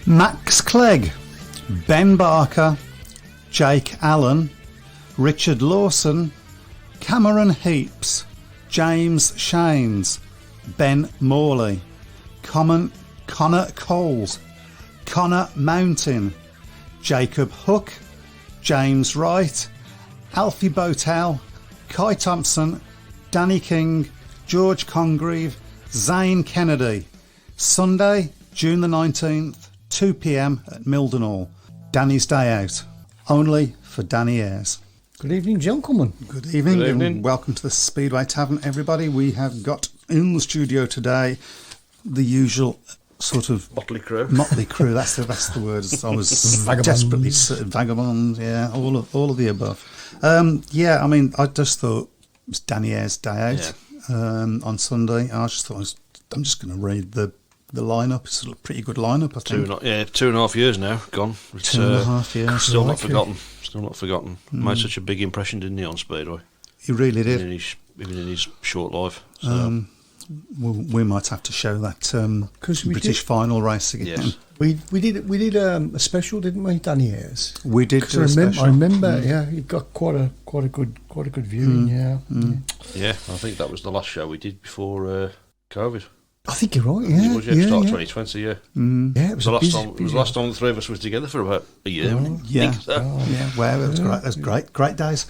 Max Clegg, Ben Barker, Jake Allen, Richard Lawson, Cameron Heaps, James Shanes, Ben Morley, Connor Coles, Connor Mountain, Jacob Hook, James Wright, Alfie Botel, Kai Thompson, Danny King, George Congreve, Zane Kennedy. Sunday, June the 19th, 2 p.m. at Milden Hall. Danny's Day Out. Only for Danny Ayres. Good evening, gentlemen. Good evening, Good evening. and welcome to the Speedway Tavern, everybody. We have got in the studio today the usual sort of Motley crew. That's the word. I was Vagabonds. desperately vagabond. Yeah, all of the above. I just thought it was Danny Ayres' Day Out on Sunday. I just thought I'm just going to read the lineup. It's a pretty good lineup, I think. 2.5 years now gone. It's, 2.5 years. Still not forgotten. Made such a big impression, didn't he, on Speedway? He really did. Even in his short life. So. We might have to show that British final race again. Yes. We did a special, didn't we, Danny Ayres? We did do a special. I remember, he got quite a good viewing, Yeah, I think that was the last show we did before COVID. I think you're right. Yeah, it was, start 2020. Yeah, yeah. It was the last time. It was the last time the three of us were together for about a year. Oh, yeah, so. Well, it was great. It was great days.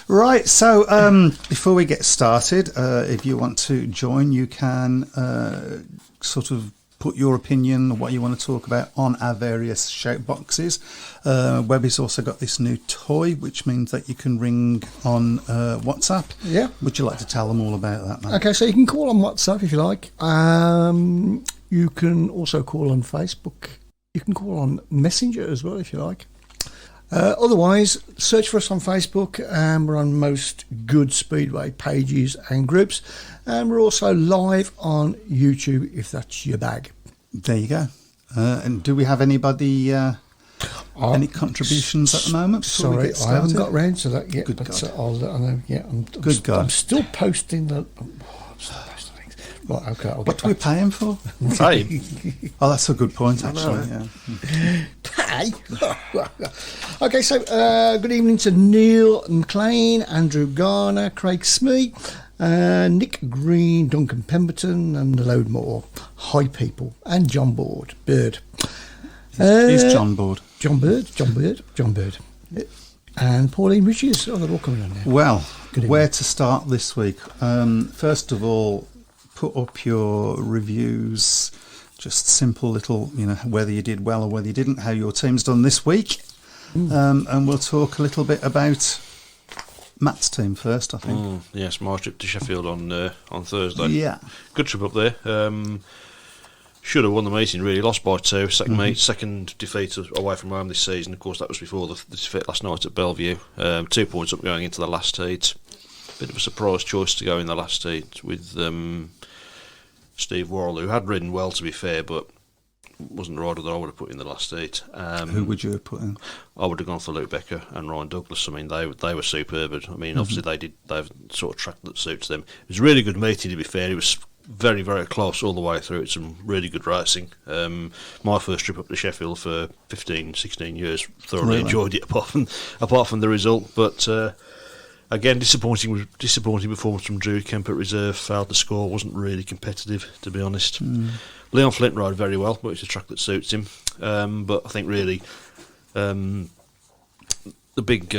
Right, so before we get started, if you want to join, you can sort of put your opinion, what you want to talk about on our various shout boxes. Webby's also got this new toy, which means that you can ring on WhatsApp. Yeah. Would you like to tell them all about that, man? Okay, so you can call on WhatsApp if you like. You can also call on Facebook. You can call on Messenger as well if you like. Otherwise, search for us on Facebook, and we're on most good Speedway pages and groups, and we're also live on YouTube if that's your bag. There you go. And do we have anybody any contributions at the moment? Sorry, I haven't got round to that yet. Good but God. I'm still posting the. Right, okay. What do we pay him for? Pay. Oh, that's a good point, actually. Yeah. Pay. Okay, so good evening to Neil McLean, Andrew Garner, Craig Smee, Nick Green, Duncan Pemberton, and a load more. Hi, people, and John Bird. He's John Bird. John Bird. And Pauline Riches. Oh, they're all coming on now. Well, where to start this week? First of all, put up your reviews, just simple little, whether you did well or whether you didn't, how your team's done this week. And we'll talk a little bit about Matt's team first, I think. Yes, my trip to Sheffield on Thursday. Yeah. Good trip up there. Should have won the meeting, really. Lost by 2. Second defeat away from home this season. Of course, that was before the defeat last night at Bellevue. 2 points up going into the last heat. Bit of a surprise choice to go in the last heat with Steve Worrell, who had ridden well, to be fair, but wasn't the rider that I would have put in the last heat. Who would you have put in? I would have gone for Luke Becker and Ryan Douglas. I mean, they were superb. I mean, obviously they've sort of track that suits them. It was a really good meeting, to be fair. It was very, very close all the way through. It's some really good racing. My first trip up to Sheffield for 15, 16 years. Thoroughly enjoyed it, apart from the result. But again, disappointing performance from Drew Kemp at reserve. Failed to score. Wasn't really competitive, to be honest. Leon Flint rode very well, but it's a track that suits him. But I think really the big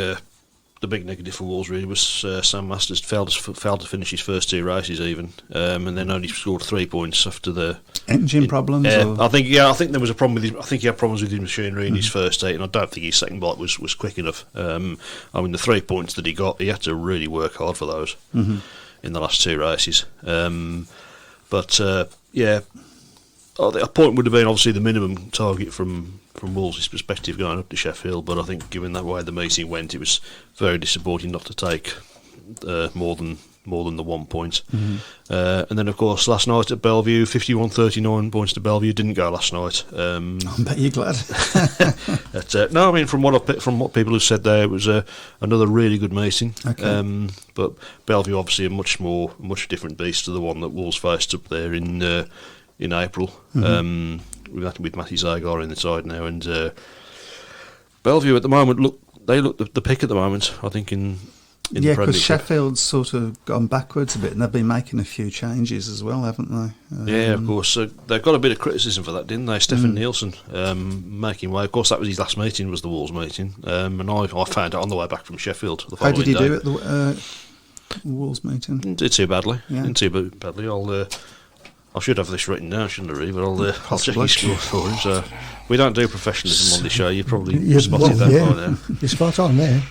negative for Wolves really was Sam Masters failed to finish his first 2 races even, and then only scored 3 points after the engine problems. I think there was a problem with his. I think he had problems with his machinery in his first 8, and I don't think his second bike was quick enough. I mean, the 3 points that he got, he had to really work hard for those in the last 2 races. A point would have been obviously the minimum target from Wolves' perspective going up to Sheffield, but I think given that way the meeting went, it was very disappointing not to take more than the 1 point. And then of course last night at Bellevue, 51-39 points to Bellevue. Didn't go last night. I bet you're glad. No, I mean from what people have said there, it was another really good meeting. Okay. But Bellevue obviously a much different beast to the one that Wolves faced up there in in April. With Matty Zagar in the side now, and Bellevue at the moment look the pick at the moment. I think in the Yeah, Premier because League. Sheffield's sort of gone backwards a bit, and they've been making a few changes as well, haven't they? Yeah, of course. They've got a bit of criticism for that, didn't they? Stefan Nielsen making way. Of course, that was his last meeting, was the Wolves meeting, and I found out on the way back from Sheffield. The How did he following do day. at the Wolves meeting? Didn't do too badly. Yeah. Didn't do badly. I should have this written down, shouldn't I, really? But I'll check Possibly. his score for him. So we don't do professionalism on this show. You probably Yeah, spotted well, that yeah. by now. You're spot on there.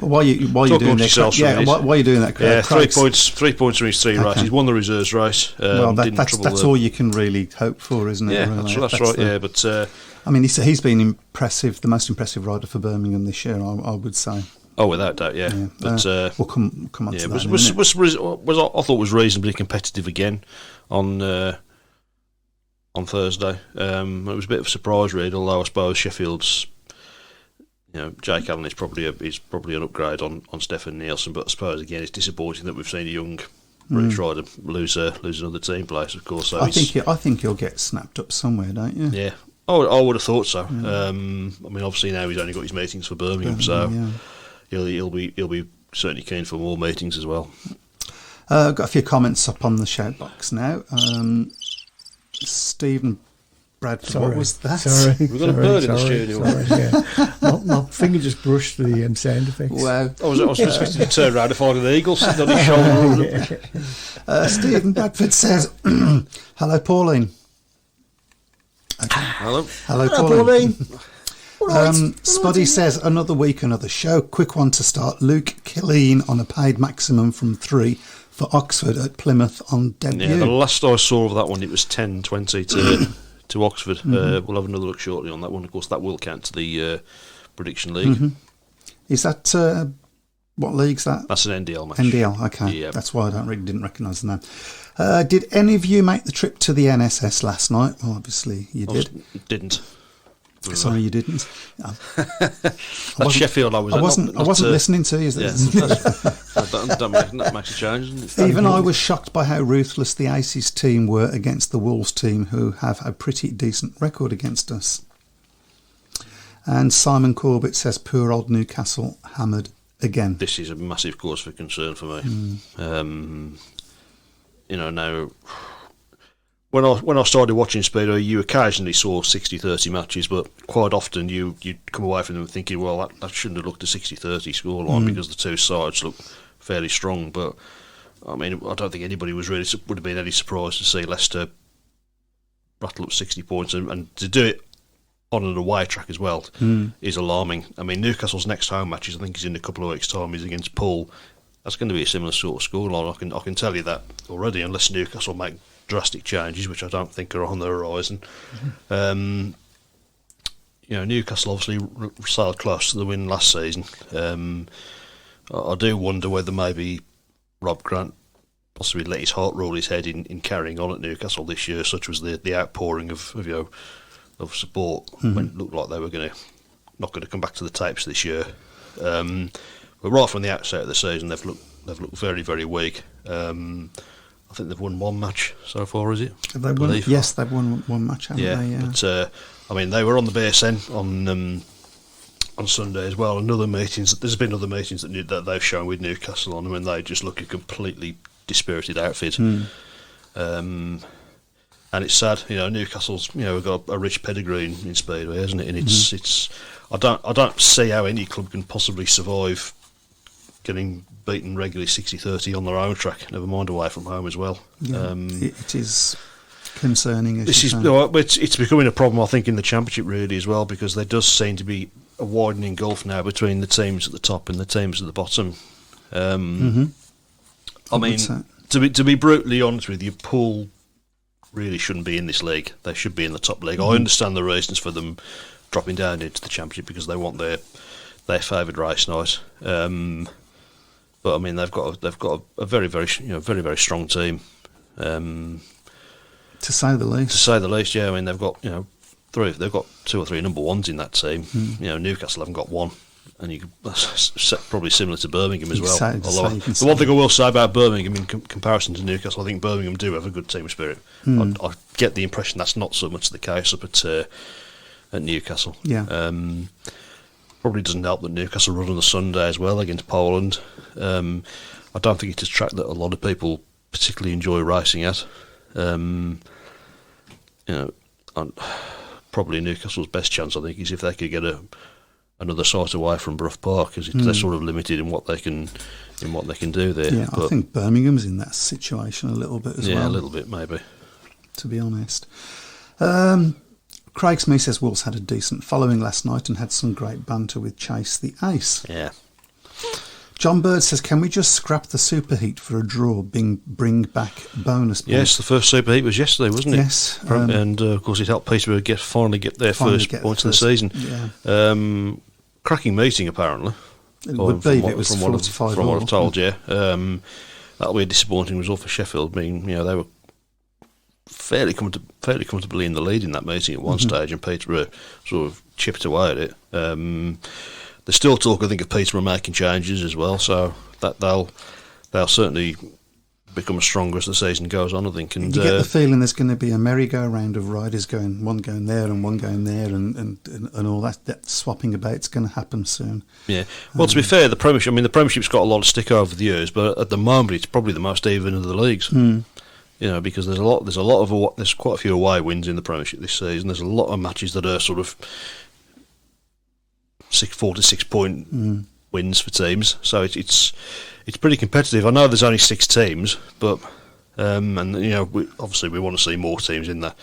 Well, while you're Talk doing amongst that, yourselves for a minute. while you're doing that, Yeah, Craig's- 3 points from his 3 Okay. races. He's won the reserves race. Well, Didn't that's trouble all you can really hope for, isn't it? Yeah, really? that's right. the- Yeah, but I mean, he's been impressive, the most impressive rider for Birmingham this year, I would say. without doubt, yeah. Yeah. But We'll come on yeah, to that was, in a was, minute. was I thought was reasonably competitive again on Thursday. It was a bit of a surprise, really. Although I suppose Sheffield's, Jake Allen is probably an upgrade on Stefan Nielsen. But I suppose again, it's disappointing that we've seen a young British rider lose another team place. Of course, so I think he'll get snapped up somewhere, don't you? yeah. I would have thought so. I mean, obviously now he's only got his meetings for Birmingham, so Yeah. he'll be certainly keen for more meetings as well. Got a few comments up on the shout box now. Stephen Bradford, what was that? Sorry. We've got a bird in the studio. Yeah. my finger just brushed the sound effects. Wow. I was expecting to turn around and find an eagle sitting on his shoulder. Stephen Bradford says, hello, Pauline. Hello. Hello, Hello, Pauline. Pauline. All right. Spuddy says, another week, another show. Quick one to start. Luke Killeen on a paid maximum from 3 for Oxford at Plymouth on debut. Yeah, the last I saw of that one, it was 10-20 to Oxford. We'll have another look shortly on that one. Of course, that will count to the prediction league. Is that, what league's that? That's an NDL match. NDL, okay. Yeah. That's why I didn't recognise the name. Did any of you make the trip to the NSS last night? Well, obviously you did. Didn't. Sorry, you didn't. That's Sheffield. I wasn't listening to you. Yeah, that makes a change, doesn't it? Even I was shocked by how ruthless the Aces team were against the Wolves team, who have a pretty decent record against us. And Simon Corbett says, poor old Newcastle hammered again. This is a massive cause for concern for me. Now when I started watching Speedway, you occasionally saw 60-30 matches, but quite often you'd come away from them thinking, well, that shouldn't have looked a 60-30 scoreline because the two sides look fairly strong. But I mean, I don't think anybody would have been any surprised to see Leicester rattle up 60 points and to do it on an away track as well is alarming. I mean, Newcastle's next home matches, I think, is in a couple of weeks' time, is against Poole. That's going to be a similar sort of scoreline. I can tell you that already, unless Newcastle make drastic changes, which I don't think are on the horizon. Newcastle obviously sailed close to the win last season. I do wonder whether maybe Rob Grant possibly let his heart rule his head in carrying on at Newcastle this year, such was the outpouring of support when it looked like they were not going to come back to the tapes this year. But right from the outset of the season, they've looked very, very weak. I think they've won one match so far, is it? Have they won? Yes, they've won one match, haven't they? Yeah. But I mean, they were on the BSN on Sunday as well. And there's been other meetings that they've shown with Newcastle on them, and they just look a completely dispirited outfit. And it's sad, Newcastle's got a rich pedigree in Speedway, hasn't it? And it's I don't see how any club can possibly survive getting beaten regularly 60-30 on their own track, never mind away from home as well. Yeah, it is concerning. It's becoming a problem, I think, in the Championship really as well, because there does seem to be a widening gulf now between the teams at the top and the teams at the bottom. I mean, to be brutally honest with you, Poole really shouldn't be in this league. They should be in the top league. I understand the reasons for them dropping down into the Championship because they want their favoured race night. But I mean, they've got a very, very very strong team. To say the least. To say the least, yeah. I mean, they've got 2 or 3 number ones in that team. Newcastle haven't got one. and that's probably similar to Birmingham as well. Although The one thing I will say about Birmingham in comparison to Newcastle, I think Birmingham do have a good team spirit. I get the impression that's not so much the case up at Newcastle. Yeah. Probably doesn't help that Newcastle run on the Sunday as well against Poland. I don't think it's a track that a lot of people particularly enjoy racing at. Probably Newcastle's best chance, I think, is if they could get another site away from Brough Park, because they're sort of limited in what they can do there. Yeah, I think Birmingham's in that situation a little bit as well. Yeah, a little bit maybe. To be honest. Craig Smith says Wolves had a decent following last night and had some great banter with Chase the Ace. Yeah. John Bird says, can we just scrap the superheat for a draw, bring back bonus points? Yes, the first superheat was yesterday, wasn't it? Yes. And of course it helped Peterborough finally get their first points of the season. Yeah. Cracking meeting, apparently. It would be if it was 45 From what I've told you. That'll be a disappointing result for Sheffield. I mean, they were fairly comfortably in the lead in that meeting at one stage, and Peterborough sort of chipped away at it. There's still talk, I think, of Peterborough making changes as well, so that they'll certainly become stronger as the season goes on, I think. And you get the feeling there's going to be a merry-go-round of riders one going there and one going there, and all that swapping about's going to happen soon. Yeah. Well, to be fair, the Premiership's got a lot of stick over the years, but at the moment it's probably the most even of the leagues. Because there's quite a few away wins in the Premiership this season. There's a lot of matches that are sort of 4 to 6 point wins for teams, so it's pretty competitive. I know there's only 6 teams, but obviously we want to see more teams in the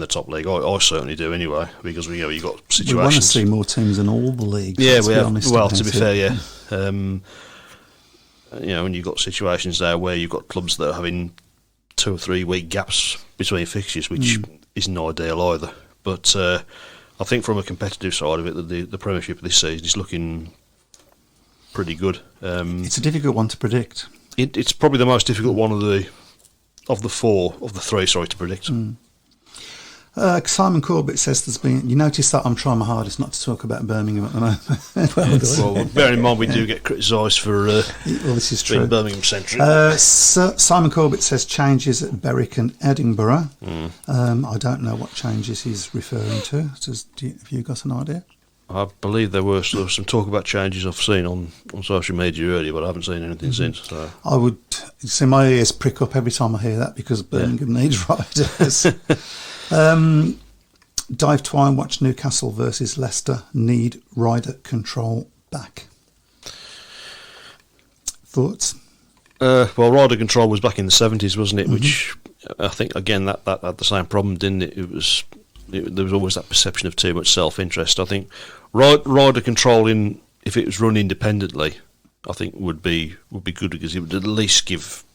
top league. I certainly do anyway, because you've got situations. We want to see more teams in all the leagues. Yeah, we have. Well, to be fair, yeah. And you've got situations there where you've got clubs that are having 2 or 3 week gaps between fixtures, which isn't ideal either. But I think from a competitive side of it, the Premiership this season is looking pretty good. It's a difficult one to predict. It's probably the most difficult one of the three to predict. Simon Corbett says there's been. You notice that I'm trying my hardest not to talk about Birmingham at the moment. Well, bear in mind we do get criticised for this is being true. Birmingham centric. Simon Corbett says changes at Berwick and Edinburgh. I don't know what changes he's referring to. Have you got an idea? I believe there was some talk about changes I've seen on social media earlier, but I haven't seen anything since. So. I would see my ears prick up every time I hear that, because Birmingham needs riders. Dive Twine watched Newcastle versus Leicester need rider control back. Thoughts? Well, rider control was back in the 70s, wasn't it? Which I think, again, that had the same problem, didn't it? There was always that perception of too much self-interest. I think rider control, if it was run independently, I think would be good, because it would at least give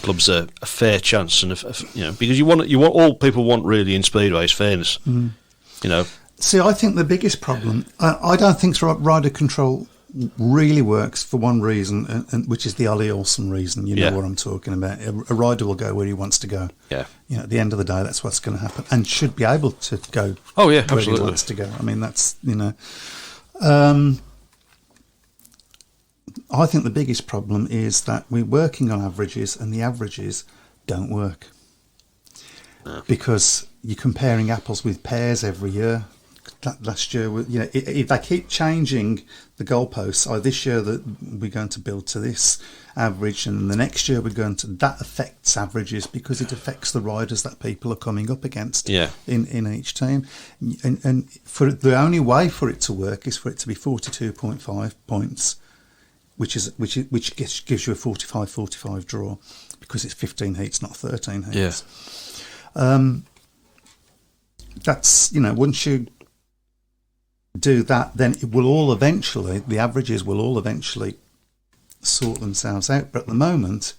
clubs a fair chance, and because you want all people want really in Speedway is fairness. See, I think the biggest problem, I don't think rider control really works for one reason, and which is the Ollie Olsen reason. You know what I'm talking about. A rider will go where he wants to go. Yeah. At the end of the day, that's what's going to happen, and should be able to go. Oh yeah, where absolutely. he wants to go. I mean, that's I think the biggest problem is that we're working on averages, and the averages don't work. No. Because you're comparing apples with pears every year. Last year, if they keep changing the goalposts, this year that we're going to build to this average, and the next year we're going to, that affects averages, because it affects the riders that people are coming up against in each team. And for the only way for it to work is for it to be 42.5 points, which gives you a 45-45 draw, because it's 15 heats, not 13 heats. Yeah. That's once you do that, then it will all eventually, the averages will all eventually sort themselves out. But at the moment,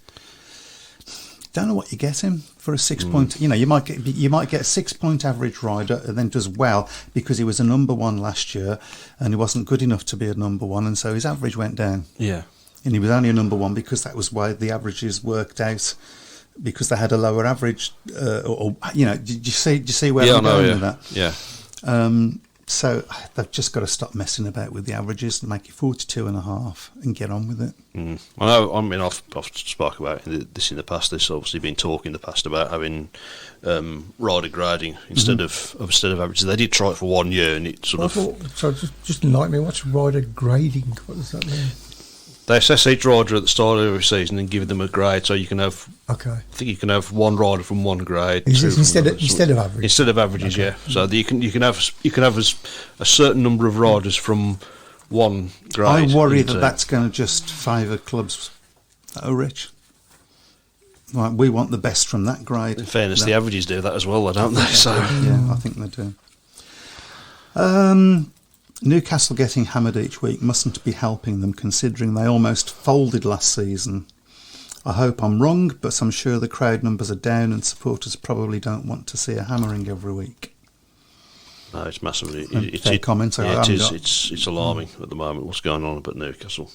don't know what you're getting for a 6 point. You might get a 6 point average rider, and then does well because he was a number one last year and he wasn't good enough to be a number one, and so his average went down. Yeah, and he was only a number one because that was why the averages worked out, because they had a lower average. Do you see where I'm going with that? Yeah. So they've just got to stop messing about with the averages and make it 42.5 and get on with it. I know. I mean, I've spoke about this in the past. There's obviously been talk in the past about having rider grading instead of averages. They did try it for 1 year, and it So just enlighten me. What's rider grading? What does that mean? They assess each rider at the start of every season and give them a grade. So you can have. Okay. I think you can have one rider from one grade. Instead of average. Instead of averages, okay. Yeah. So you can have a certain number of riders from one grade. I worry that's going to just favour clubs that are rich. Like, we want the best from that grade. In fairness, the averages do that as well, don't they? So yeah, I think they do. Newcastle getting hammered each week mustn't be helping them, considering they almost folded last season. I hope I'm wrong, but I'm sure the crowd numbers are down and supporters probably don't want to see a hammering every week. No, it's massively. Fair comment. Yeah, it is. It's alarming at the moment what's going on up at Newcastle.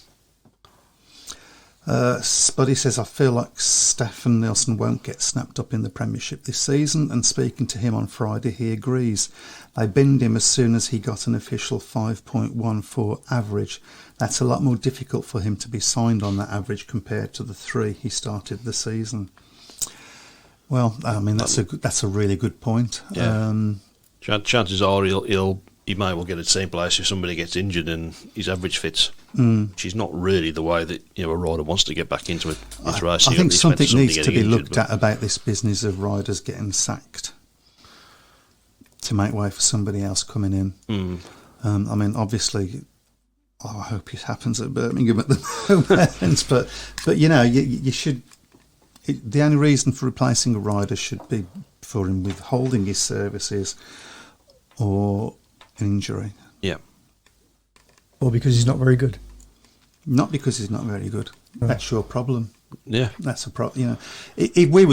Spuddy says, I feel like Stefan Nielsen won't get snapped up in the Premiership this season, and speaking to him on Friday, he agrees. They binned him as soon as he got an official 5.14 average. That's a lot more difficult for him to be signed on that average compared to the 3 he started the season. Well, I mean, that's a really good point. Yeah. Chances are he may well get a same place if somebody gets injured and his average fits, which is not really the way that a rider wants to get back into it. I think something needs to be looked at about this business of riders getting sacked to make way for somebody else coming in. I mean, obviously, I hope it happens at Birmingham at the moment, but you should. The only reason for replacing a rider should be for him withholding his services or injury. Yeah. Or because he's not very good. Not because he's not very good. Right. That's your problem. Yeah. That's a problem. If we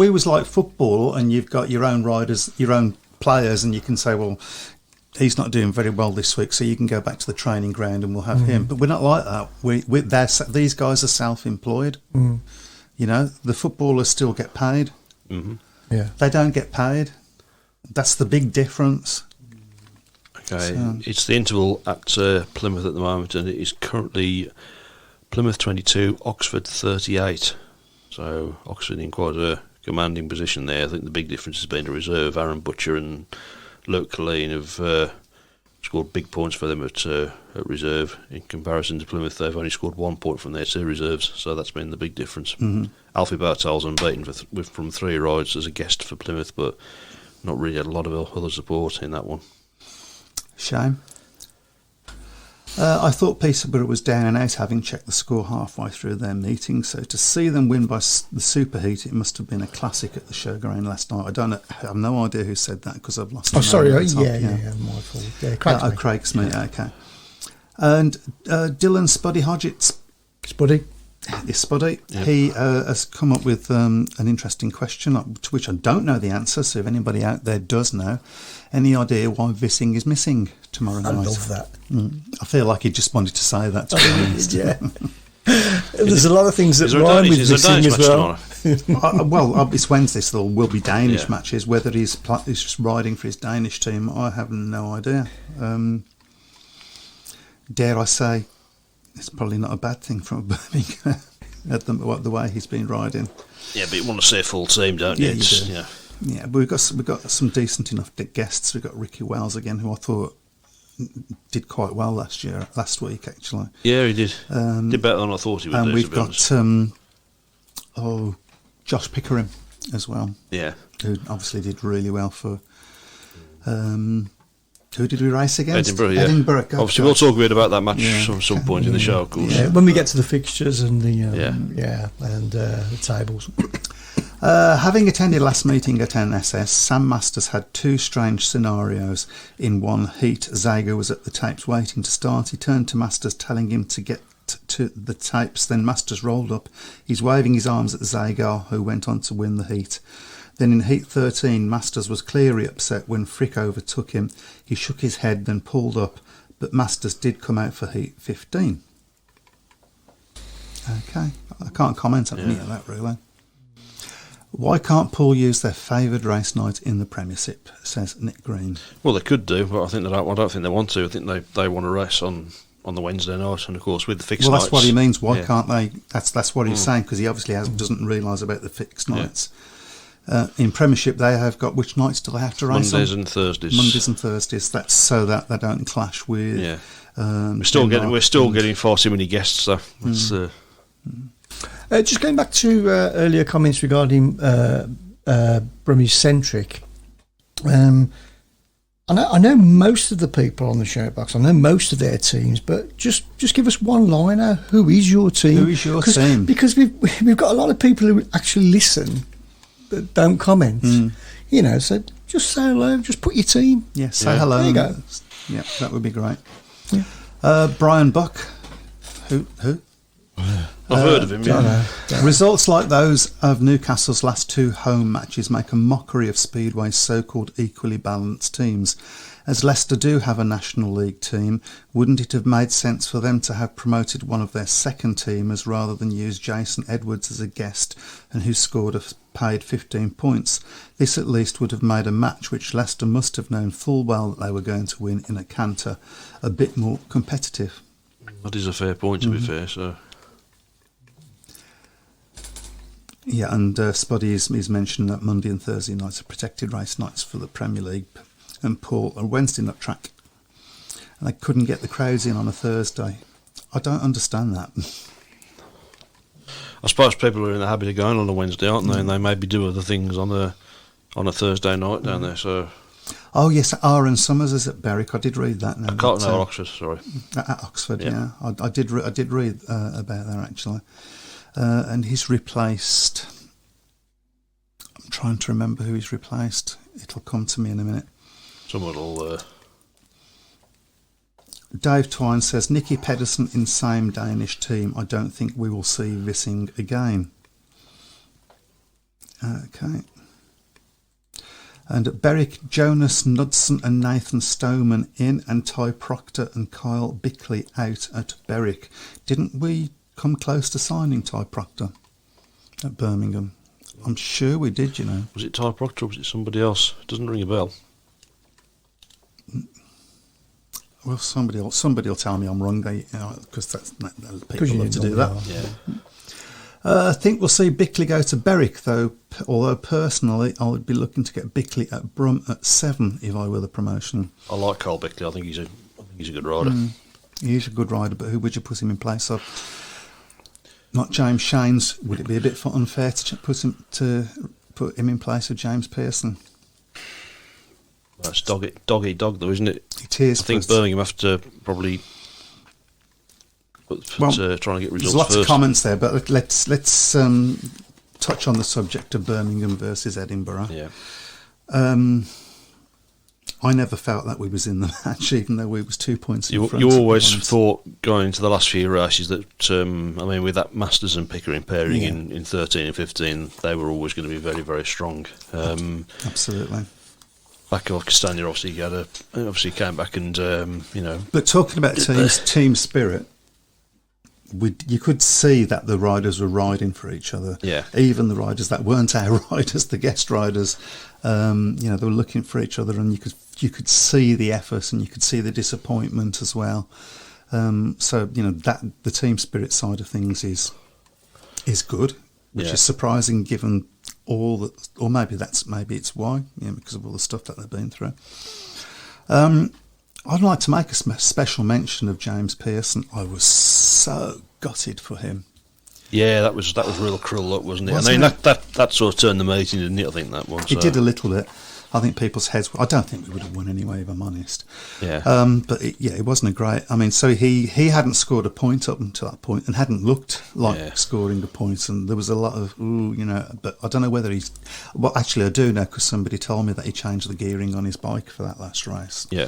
was like football and you've got your own riders, your own players, and you can say, well, he's not doing very well this week, so you can go back to the training ground and we'll have him. But we're not like that. These guys are self-employed. The footballers still get paid. Yeah. They don't get paid. That's the big difference. Okay, it's the interval at Plymouth at the moment, and it is currently Plymouth 22, Oxford 38. So Oxford in quite a commanding position there. I think the big difference has been the reserve. Aaron Butcher and Luke Colleen have scored big points for them at reserve. In comparison to Plymouth, they've only scored 1 point from their 2 reserves, so that's been the big difference. Alfie Bartel's unbeaten from 3 rides as a guest for Plymouth, but not really had a lot of other support in that one. Shame. I thought Peterborough was down and out, having checked the score halfway through their meeting, so to see them win by the superheat, it must have been a classic at the showground last night. I have no idea who said that because I've lost. Oh, sorry. Yeah, my fault. Yeah, Craig's me. Okay. And Dylan Spuddy Hodgetts. Spuddy. Yes, Spuddy. Yep. He has come up with an interesting question to which I don't know the answer, so if anybody out there does know, any idea why Vissing is missing tomorrow night? I love that. I feel like he just wanted to say that, to be honest. Yeah. There's a lot of things that rhyme with Vissing as well. Well, it's Wednesday, so there will be Danish matches. Whether he's just riding for his Danish team, I have no idea. Dare I say, it's probably not a bad thing from Birmingham at the way he's been riding. Yeah, but you want to see a full team, don't you? Yeah, you do. Yeah, but we've got some decent enough guests. We've got Ricky Wells again, who I thought did quite well last week actually. Yeah, he did. Did better than I thought he would. And we've got Josh Pickering as well. Yeah, who obviously did really well for. Who did we race against? Edinburgh. Yeah. Edinburgh. Obviously, we'll talk a bit about that match at some point in the show, of course. Yeah, when we get to the fixtures and the tables. Having attended last meeting at NSS, Sam Masters had 2 strange scenarios. In one heat, Zago was at the tapes waiting to start. He turned to Masters, telling him to get to the tapes. Then Masters rolled up. He's waving his arms at Zago, who went on to win the heat. Then in heat 13, Masters was clearly upset when Frick overtook him. He shook his head, then pulled up, but Masters did come out for heat 15. Okay, I can't comment on any of that really. Why can't Paul use their favoured race night in the Premiership, says Nick Green. Well, they could do, but I think they don't. I don't think they want to. I think they want to race on the Wednesday night, and of course with the fixed nights. Well, that's what he means. Why can't they? That's what he's saying, because he obviously doesn't realise about the fixed nights. In Premiership, they have got, which nights do they have to race Mondays on? and Thursdays. Mondays and Thursdays. That's so that they don't clash with. Yeah. We're still getting far too many guests, though. Just going back to earlier comments regarding Brummie Centric. I know most of the people on the shoutbox. I know most of their teams, but just give us one liner. Who is your team? Who is your team? Because we've got a lot of people who actually listen but don't comment. You know, so just say hello. Just put your team. Yeah, say hello. There you go. Yeah, that would be great. Yeah. Brian Buck. Who? I've heard of him. Yeah. Results like those of Newcastle's last 2 home matches make a mockery of Speedway's so-called equally balanced teams. As Leicester do have a National League team, wouldn't it have made sense for them to have promoted one of their second teamers rather than use Jason Edwards as a guest and who scored a paid 15 points? This at least would have made a match which Leicester must have known full well that they were going to win in a canter a bit more competitive. That is a fair point, to be fair. So. Yeah, and Spuddy is mentioned that Monday and Thursday nights are protected race nights for the Premier League, and Paul a Wednesday night track, and they couldn't get the crowds in on a Thursday. I don't understand that. I suppose people are in the habit of going on a Wednesday, aren't they? And they maybe do other things on a Thursday night down there. So. Oh yes, Aaron Summers is at Berwick. I did read that. Now, I can't know Oxford. Sorry. At Oxford, yeah. I did read about that actually. And he's replaced. I'm trying to remember who he's replaced. It'll come to me in a minute. Someone will. Dave Twine says Nicky Pedersen in same Danish team. I don't think we will see Vissing again. Okay. And at Berwick, Jonas Knudsen and Nathan Stoneman in, and Ty Proctor and Kyle Bickley out at Berwick. Didn't we come close to signing Ty Proctor at Birmingham? I'm sure we did, you know. Was it Ty Proctor or was it somebody else? It doesn't ring a bell. Well, somebody will tell me I'm wrong, because people love to do that. Yeah. I think we'll see Bickley go to Berwick, though. Although personally, I would be looking to get Bickley at Brum at 7 if I were the promotion. I like Carl Bickley. I think he's a good rider. He's a good rider, but who would you put him in place of? Not James Shanes. Would it be a bit unfair to put him in place of James Pearson? That's dog eat dog, though, isn't it? It is. I think Birmingham have to probably try and get results. There's lots first. of comments there, but let's touch on the subject of Birmingham versus Edinburgh. Yeah. I never felt that we was in the match, even though we was 2 points in front. You always thought going into the last few races that with that Masters and Pickering pairing in 13 and 15, they were always going to be very, very strong. Absolutely. Back of Castagna, obviously came back and But talking about team spirit, you could see that the riders were riding for each other. Yeah. Even the riders that weren't our riders, the guest riders, they were looking for each other, and you could see the effort and you could see the disappointment as well. So that the team spirit side of things is good, which is surprising given all that, or maybe it's why, because of all the stuff that they've been through. I'd like to make a special mention of James Pearson. I was so gutted for him. Yeah, that was real cruel luck, wasn't it? That sort of turned the meeting, didn't it? I think that one. It did a little bit. I think people's heads. I don't think we would have won anyway, if I'm honest. Yeah. But it wasn't a great. I mean, so he hadn't scored a point up until that point, and hadn't looked like scoring a point. And there was a lot of But I don't know whether he's. Well, actually, I do know because somebody told me that he changed the gearing on his bike for that last race. Yeah.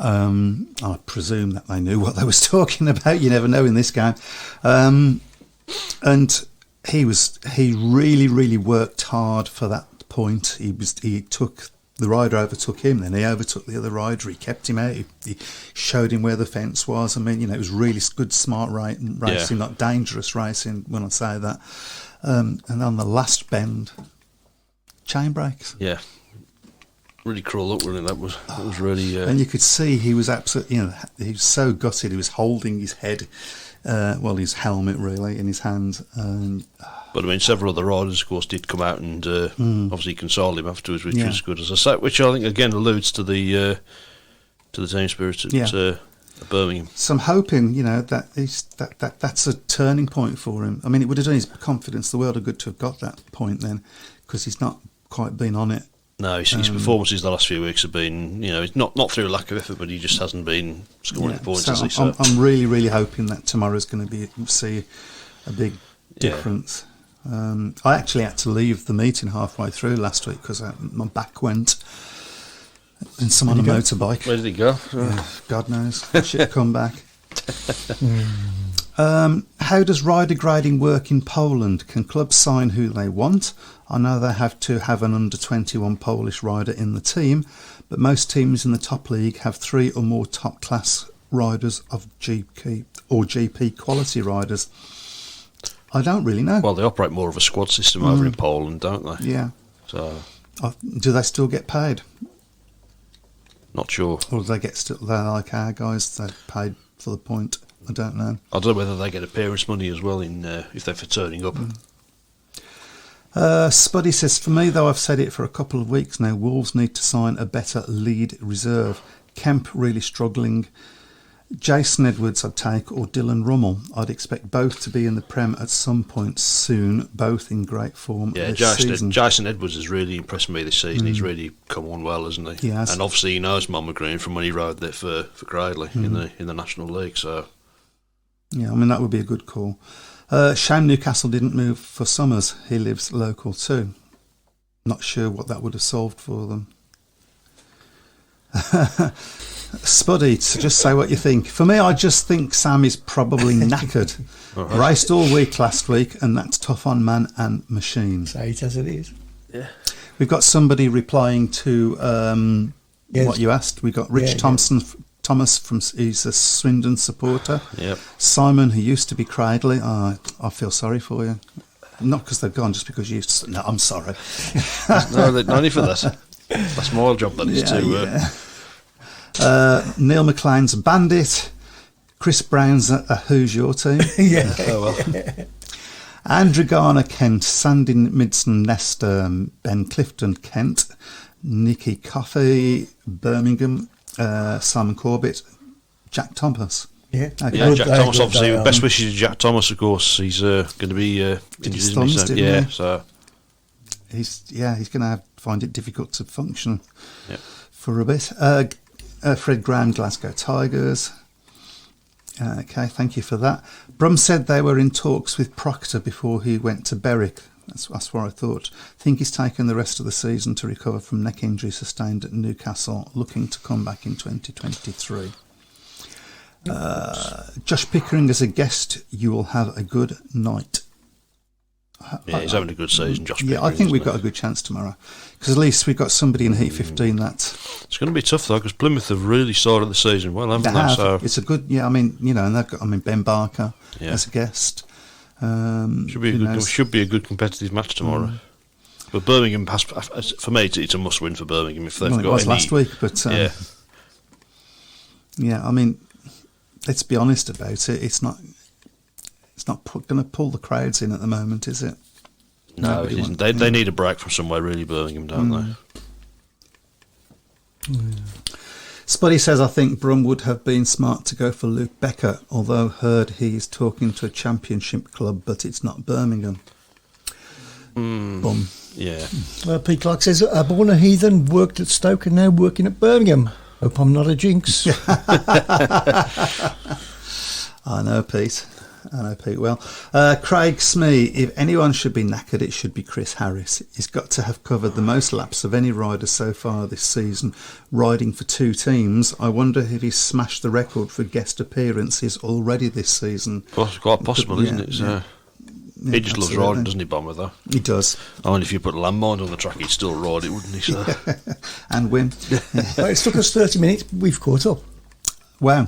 I presume that they knew what they was talking about. You never know in this game. And he really, really worked hard for that point. He took the rider overtook him, then he overtook the other rider, he kept him out, he showed him where the fence was. I mean, it was really good, smart racing, not dangerous racing when I say that. And on the last bend, chain brakes. Yeah. Really cruel look, wasn't it? That was really... And you could see he was absolutely, he was so gutted, he was holding his head, his helmet really, in his hands. But I mean, several other riders, of course, did come out and obviously console him afterwards, which was good, as I say. Which I think again alludes to the team spirit at Birmingham. So I'm hoping, that's a turning point for him. I mean, it would have done his confidence the world of good to have got that point then, because he's not quite been on it. No, his performances the last few weeks have been, it's not through lack of effort, but he just hasn't been scoring the points. So I'm really, really hoping that tomorrow's going to see a big difference. I actually had to leave the meeting halfway through last week because my back went, and someone on a motorbike. Where did he go? God knows. Should come back. How does rider grading work in Poland? Can clubs sign who they want? I know they have to have an under-21 Polish rider in the team, but most teams in the top league have 3 or more top-class riders of GP quality riders. I don't really know. Well, they operate more of a squad system over in Poland, don't they? Yeah. So, do they still get paid? Not sure. Or do they they're like our guys, they're paid for the point? I don't know. I don't know whether they get appearance money as well if they're for turning up. Spuddy says, for me, though, I've said it for a couple of weeks now, Wolves need to sign a better lead reserve. Kemp really struggling. Jason Edwards I'd take, or Dylan Rummel. I'd expect both to be in the Prem at some point soon, both in great form this season. Jason Edwards has really impressed me this season. He's really come on well, hasn't he? He has. And obviously he knows Monmouth Green from when he rode there for Cradley in the National League. So yeah, I mean, that would be a good call. Shame Newcastle didn't move for Summers. He lives local too. Not sure what that would have solved for them. Spuddy, so just say what you think. For me, I just think Sam is probably knackered. Raced all week last week, and that's tough on man and machine. Say it as it is. yeah, We've got somebody replying to what you asked. We've got Rich Thomas he's a Swindon supporter. Yep. Simon, who used to be Cradley. I feel sorry for you. Not because they've gone, just because you... No, I'm sorry. no need for that. That's my job, that is, Neil McLean's a Bandit. Chris Brown's a Who's Your Team? Yeah. Oh, well. Andrew Garner, Kent. Sandy Midson, Leicester. Ben Clifton, Kent. Nicky Coffey, Birmingham. Simon Corbett. Jack Thomas. Yeah, Okay. Yeah, Jack Thomas, obviously. Best wishes to Jack Thomas, of course. He's going to be injured, his isn't he? thumbs, So, didn't he? so He's going to find it difficult to function for a bit. Fred Graham, Glasgow Tigers. Okay, thank you for that. Brum said they were in talks with Proctor before he went to Berwick. That's what I thought. Think he's taken the rest of the season to recover from neck injury sustained at Newcastle, looking to come back in 2023. Josh Pickering as a guest, you will have a good night. yeah, he's having a good season, Josh Pickering. Yeah, I think we've got a good chance tomorrow, because at least we've got somebody in Heat 15 that's... It's going to be tough, though, because Plymouth have really started the season well, haven't they? So It's a good... Yeah, I mean, and they've got... Ben Barker as a guest. Should be a good competitive match tomorrow. But Birmingham has, for me, it's a must-win for Birmingham if they've got it was any... last week, but yeah, I mean, let's be honest about it. It's not going to pull the crowds in at the moment, is it? No, it isn't. They need a break from somewhere, really, Birmingham, don't they? Spuddy says, I think Brum would have been smart to go for Luke Becker, although heard he's talking to a championship club, but it's not Birmingham. Bum. Yeah. Pete Clark says, born a heathen, worked at Stoke and now working at Birmingham. Hope I'm not a jinx. I know Pete well. Craig Smee, if anyone should be knackered, it should be Chris Harris. He's got to have covered the most laps of any rider so far this season, riding for 2 teams. I wonder if he's smashed the record for guest appearances already this season. Quite possible, isn't it? So. He just loves riding, doesn't he, Bomber, though? He does. I mean, if you put a landmine on the track, he'd still ride it, wouldn't he? So. And win. Well, it's took us 30 minutes. We've caught up. Wow.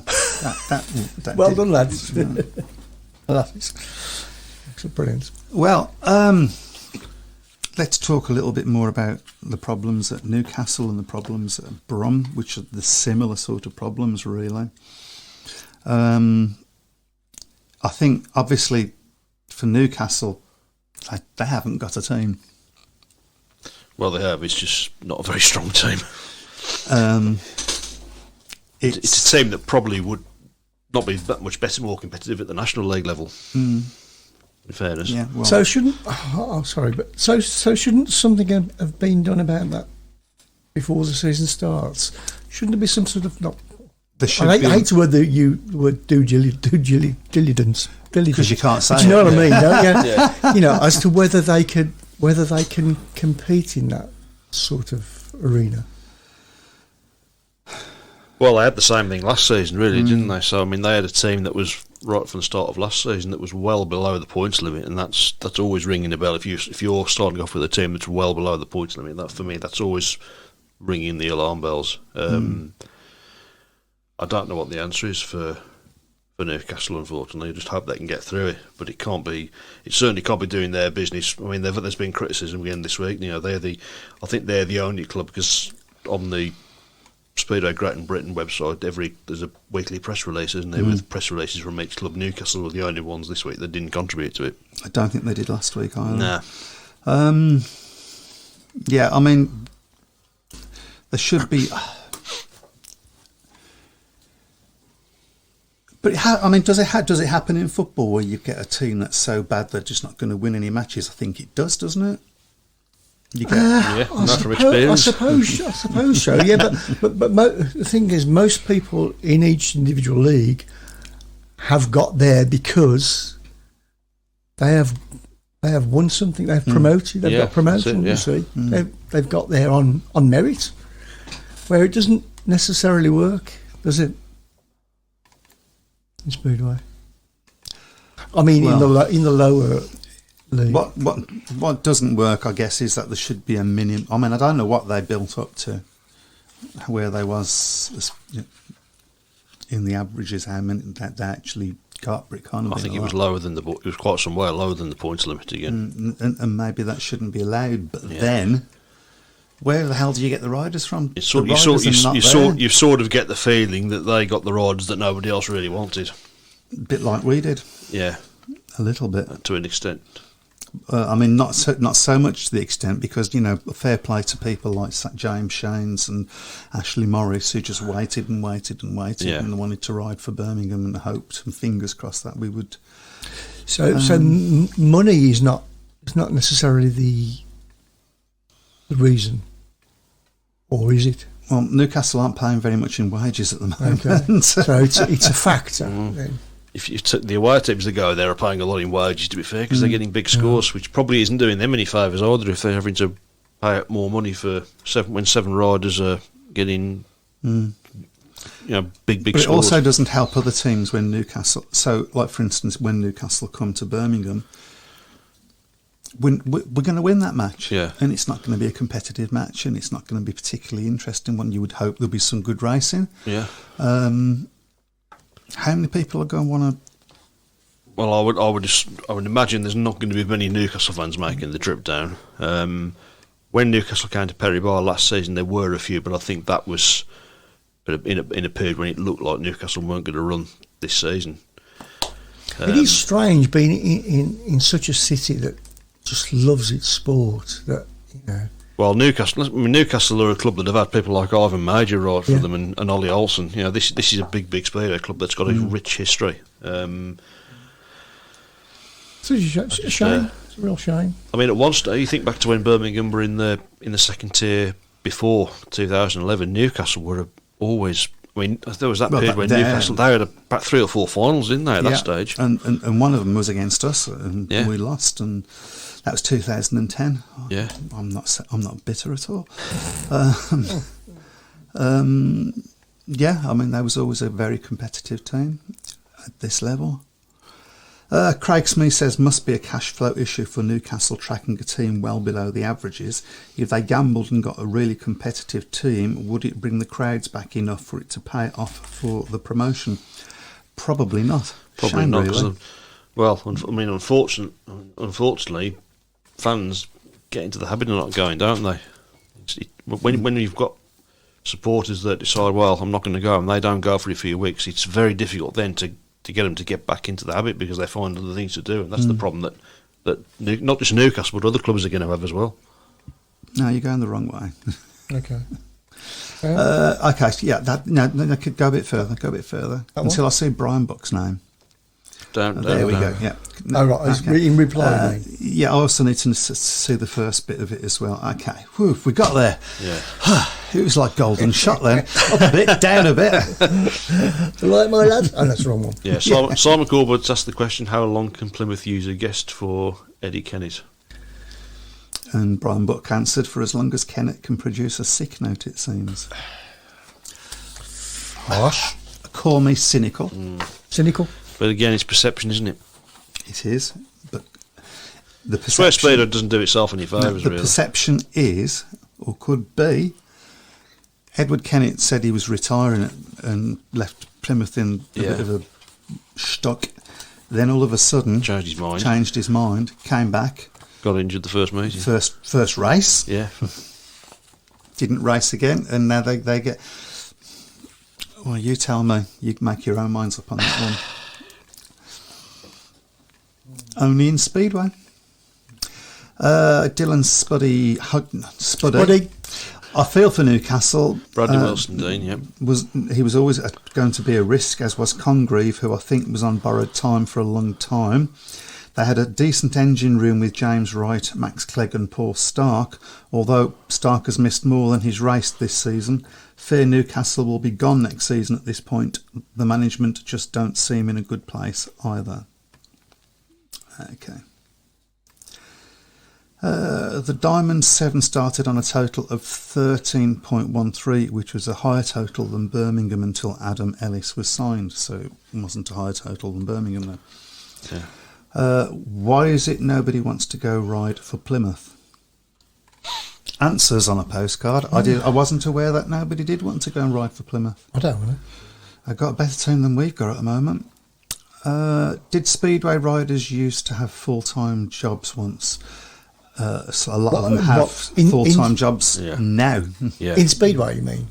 That Well did- done, lads. That's brilliant. Well, let's talk a little bit more about the problems at Newcastle and the problems at Brum, which are the similar sort of problems, really. I think, obviously, for Newcastle, they haven't got a team. Well, they have. It's just not a very strong team. It's a team that probably would not be that much better, more competitive at the National League level. In fairness, Yeah, well, So shouldn't? Oh, sorry, but so shouldn't something have been done about that before the season starts? Shouldn't there be some sort of not? there should I be. hate the word due diligence. Because you can't say But you know it, what I yeah. mean, don't you? Yeah. You know, as to whether they can compete in that sort of arena. Well, they had the same thing last season, really, didn't they? So, I mean, they had a team that was right from the start of last season that was well below the points limit, and that's always ringing a bell. If you're starting off with a team that's well below the points limit, that for me, that's always ringing the alarm bells. I don't know what the answer is for Newcastle, unfortunately. I just hope they can get through it, but it certainly can't be doing their business. I mean, there's been criticism again this week. You know, I think they're the only club, because on the Speedway Great Britain website, there's a weekly press release, isn't there, with press releases from each club. Newcastle were the only ones this week that didn't contribute to it. I don't think they did last week either. Nah. Yeah, I mean, there should be. But does it happen in football where you get a team that's so bad they're just not going to win any matches? I think it does, doesn't it? You get Not from experience. I suppose so. Yeah, but the thing is, most people in each individual league have got there because they have won something. They've promoted. They've got promoted. that's it, You see, they've got there on merit, where it doesn't necessarily work, does it? In Speedway. I mean, in the lower league. What doesn't work, I guess, is that there should be a minimum. I mean, I don't know what they built up to, where they was in the averages, how many that they actually got. But it kind of I think it was lower than it was quite some way lower than the points limit again. and maybe that shouldn't be allowed. But then, where the hell do you get the riders from? You sort of get the feeling that they got the riders that nobody else really wanted. A bit like we did, Yeah, a little bit. to an extent. I mean, not so much to the extent, because, you know, fair play to people like James Shanes and Ashley Morris, who just waited and waited and waited, Yeah. and wanted to ride for Birmingham and hoped and fingers crossed that we would. So money is not necessarily the reason, or is it? Well, Newcastle aren't paying very much in wages at the moment. Okay. So it's a factor. Then. If you took the away teams that go there are paying a lot in wages, to be fair, because they're getting big scores, which probably isn't doing them any favours either if they're having to pay out more money for when seven riders are getting big But it scores. also doesn't help other teams when Newcastle. So, like for instance, when Newcastle come to Birmingham, we're going to win that match, Yeah. and it's not going to be a competitive match, and it's not going to be particularly interesting one. You would hope there'll be some good racing. Yeah. How many people are going to want to? Well, I would imagine there's not going to be many Newcastle fans making the trip down. When Newcastle came to Perry Bar last season, there were a few, but I think that was in a period when it looked like Newcastle weren't going to run this season. It is strange being in such a city that just loves its sport. That Well, Newcastle are a club that have had people like Ivan Major ride for Yeah. them and Ollie Olsen. You know, this is a big speedway club that's got a rich history. it's a shame. It's a real shame. I mean, at one stage, you think back to when Birmingham were in the second tier before 2011. Newcastle were always. I mean, there was that period when Newcastle they had about 3 or 4 finals, didn't they? At that stage, and one of them was against us, and Yeah. we lost, and that was 2010. Yeah. I'm not bitter at all. Yeah, I mean, there was always a very competitive team at this level. Craig Smith says must be a cash flow issue for Newcastle tracking a team well below the averages. If they gambled and got a really competitive team, would it bring the crowds back enough for it to pay off for the promotion? Probably not. Probably Shame, not. really. Unfortunately, fans get into the habit of not going, don't they? When you've got supporters that decide, well, I'm not going to go, and they don't go for a few weeks, it's very difficult then to get them to get back into the habit because they find other things to do, and that's the problem that not just Newcastle but other clubs are going to have as well. No, you're going the wrong way. Okay. Okay, so I could go a bit further. Until I see Brian Buck's name. There we go. Yeah. Oh, right. Okay. In reply, you mean? Yeah, I also need to see the first bit of it as well. Okay. Whew, we got there. Yeah. It was like golden shot then. Up a bit, down a bit. Right, my lad? Oh, that's the wrong one. Yeah, Simon Corbett's asked the question, how long can Plymouth use a guest for Eddie Kennett? And Brian Buck answered, for as long as Kennett can produce a sick note, it seems. Harsh. Call me cynical. Cynical? But again, it's perception, isn't it? It is, but the I swear perception... Speedo doesn't do itself any favours, The really. perception is, or could be, Edward Kennett said he was retiring and left Plymouth in a bit of a stuck. Then all of a sudden... Changed his mind, came back. Got injured the first meeting. First race. Yeah. Didn't race again, and now they get... Well, you tell me. You make your own minds up on that one. Only in Speedway. Dylan Spuddy. I feel for Newcastle. Bradley Wilson Dean, yep. He was always going to be a risk, as was Congreve, who I think was on borrowed time for a long time. They had a decent engine room with James Wright, Max Clegg and Paul Stark, although Stark has missed more than he's raced this season. Fear Newcastle will be gone next season at this point. The management just don't seem in a good place either. Okay. The Diamond 7 started on a total of 13.13, which was a higher total than Birmingham until Adam Ellis was signed, so it wasn't a higher total than Birmingham though. Yeah. Why is it nobody wants to go ride for Plymouth? Answers on a postcard. I wasn't aware that nobody did want to go and ride for Plymouth. I don't know. I've got a better team than we've got at the moment. Did Speedway riders used to have full-time jobs once? So a lot of them have full-time jobs now. Yeah. In Speedway, you mean?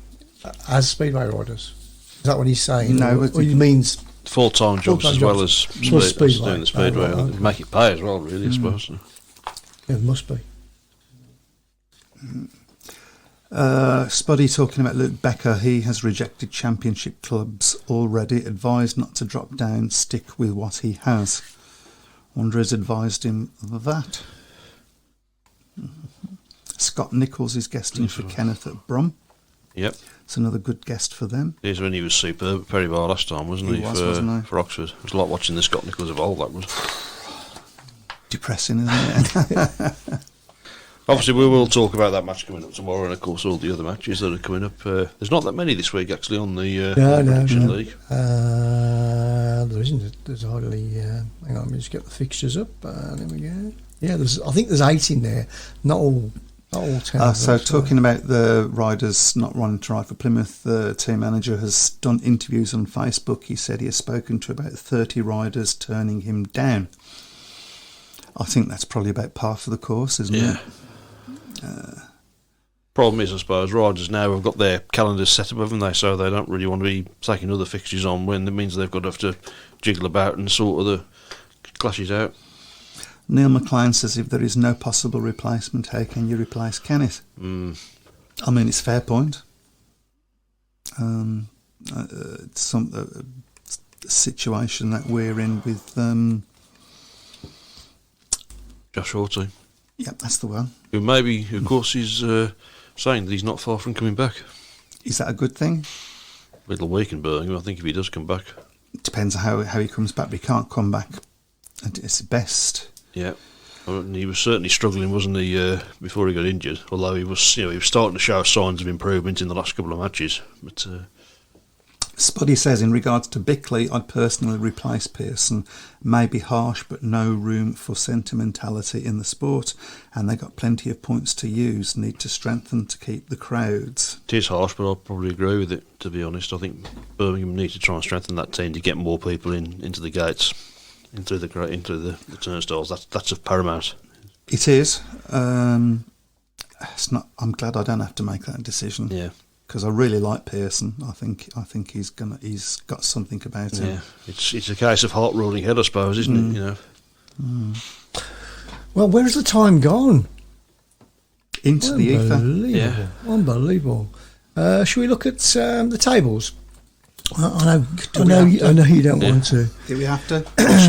As Speedway riders? Is that what he's saying? No. Or he means... Full-time jobs as well as Speedway. Doing the Speedway. Oh, right, okay. Make it pay as well, really, I suppose. Yeah, it must be. Spuddy talking about Luke Becker. He has rejected championship clubs already. Advised not to drop down, stick with what he has. Wonder has advised him of that. Scott Nichols is guesting for Kenneth at Brum. Yep. It's another good guest for them. He's when he was superb at Perry Bar last time, wasn't he? Wasn't he? For Oxford. It was like watching the Scott Nichols of old, that was. Depressing, isn't it? Obviously, we will talk about that match coming up tomorrow, and of course all the other matches that are coming up. There's not that many this week, actually, on the Prediction League. There isn't. There's hardly... hang on, let me just get the fixtures up. There we go. Yeah, I think there's 8 in there. Not all 10. So talking about the riders not wanting to ride for Plymouth, the team manager has done interviews on Facebook. He said he has spoken to about 30 riders turning him down. I think that's probably about par for the course, isn't it? Problem is, I suppose, riders now have got their calendars set up, haven't they? So they don't really want to be taking other fixtures on when it means they've got to have to jiggle about and sort of the clashes out. Neil McLean says, if there is no possible replacement, how can you replace Kenneth? I mean, it's a fair point. It's a situation that we're in with... Josh Hawty. Yep, that's the one. Who maybe, of course, is saying that he's not far from coming back. Is that a good thing? A little weak in Birmingham, I think, if he does come back. It depends on how he comes back, but he can't come back at his best. Yeah. And he was certainly struggling, wasn't he, before he got injured? Although he was starting to show signs of improvement in the last couple of matches. But Spuddy says, in regards to Bickley, I'd personally replace Pearson. Maybe harsh, but no room for sentimentality in the sport. And they got plenty of points to use. Need to strengthen to keep the crowds. It is harsh, but I'll probably agree with it, to be honest. I think Birmingham need to try and strengthen that team to get more people into the gates, into the turnstiles. That's of paramount. It is. It's not. I'm glad I don't have to make that decision. Yeah. Because I really like Pearson. I think he's got something about him. Yeah, it's a case of heart rolling head, I suppose, isn't it? You know. Well, where's the time gone? Into the ether. Yeah. Unbelievable. Should we look at the tables? I know you don't want to. Do we have to?